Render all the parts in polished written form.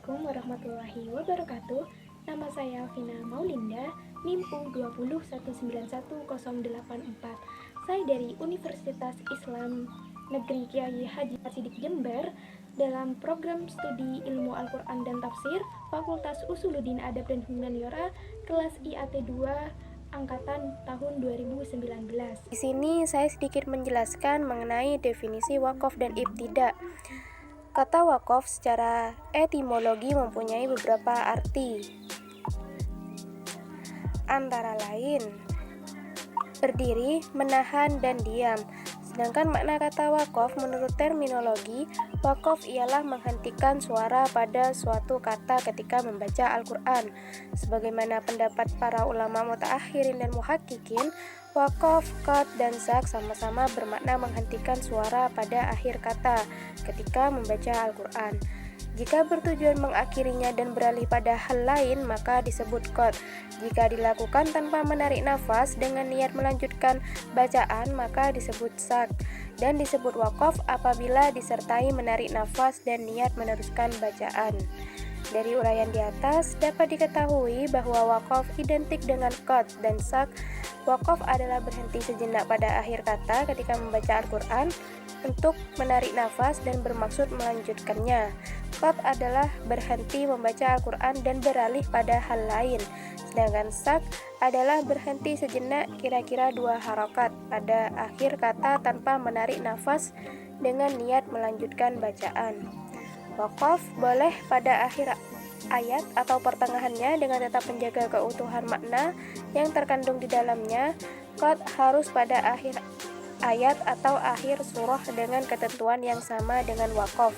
Assalamualaikum warahmatullahi wabarakatuh. Nama saya Vina Maulinda, NIM U201911084. Saya dari Universitas Islam Negeri Kiai Haji Sidik Jember dalam program studi Ilmu Al-Quran dan Tafsir Fakultas Usuluddin Adab dan Humaniora kelas IAT 2 angkatan tahun 2019. Di sini saya sedikit menjelaskan mengenai definisi wakaf dan ibtida. Kata wakaf secara etimologi mempunyai beberapa arti, antara lain berdiri, menahan, dan diam. Sedangkan makna kata wakaf menurut terminologi, wakaf ialah menghentikan suara pada suatu kata ketika membaca Al-Quran. Sebagaimana pendapat para ulama mutaakhirin dan muhakkikin, wakaf, qad, dan sak sama-sama bermakna menghentikan suara pada akhir kata ketika membaca Al-Quran. Jika bertujuan mengakhirinya dan beralih pada hal lain, maka disebut qad. Jika dilakukan tanpa menarik nafas dengan niat melanjutkan bacaan, maka disebut sak. Dan disebut wakaf apabila disertai menarik nafas dan niat meneruskan bacaan. Dari uraian di atas dapat diketahui bahwa wakaf identik dengan qad dan sak. Wakaf adalah berhenti sejenak pada akhir kata ketika membaca Al-Quran untuk menarik nafas dan bermaksud melanjutkannya. Qad adalah berhenti membaca Al-Quran dan beralih pada hal lain. Sedangkan sak adalah berhenti sejenak kira-kira 2 harokat pada akhir kata tanpa menarik nafas dengan niat melanjutkan bacaan. Wakaf boleh pada akhir ayat atau pertengahannya dengan tetap menjaga keutuhan makna yang terkandung di dalamnya. Qad harus pada akhir ayat atau akhir surah dengan ketentuan yang sama dengan wakaf,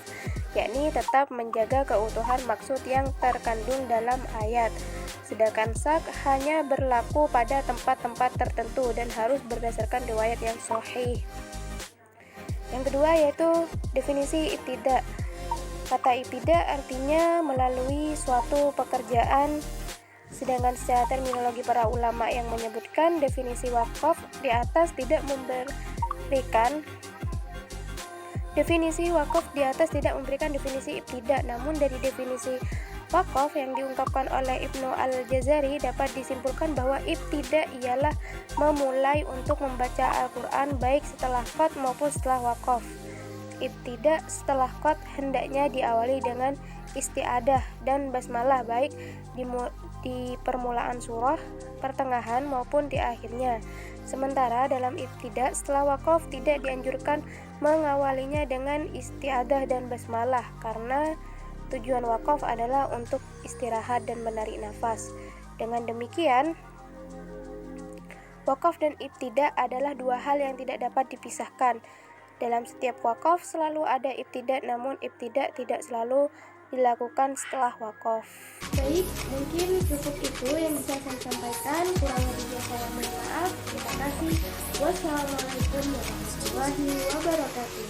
yakni tetap menjaga keutuhan maksud yang terkandung dalam ayat. Sedangkan sak hanya berlaku pada tempat-tempat tertentu dan harus berdasarkan riwayat yang sahih. Yang kedua yaitu definisi ibtida. Kata ibtida artinya melalui suatu pekerjaan. Sedangkan secara terminologi para ulama yang menyebutkan definisi wakaf di atas tidak memberikan definisi ibtida, namun dari definisi wakaf yang diungkapkan oleh Ibnu Al-Jazari dapat disimpulkan bahwa ibtida ialah memulai untuk membaca Al-Quran baik setelah qad maupun setelah wakaf. Ibtida setelah qad hendaknya diawali dengan isti'adah dan basmalah baik di permulaan surah, pertengahan maupun di akhirnya. Sementara dalam ibtida setelah wakaf tidak dianjurkan mengawalinya dengan isti'adah dan basmalah karena tujuan wakaf adalah untuk istirahat dan menarik nafas. Dengan demikian, wakaf dan ibtida adalah 2 hal yang tidak dapat dipisahkan. Dalam setiap wakaf selalu ada ibtida, namun ibtida tidak selalu dilakukan setelah wakaf. Baik, mungkin cukup itu yang bisa saya sampaikan. Kurang lebihnya saya mohon maaf. Terima kasih. Wassalamualaikum warahmatullahi wabarakatuh.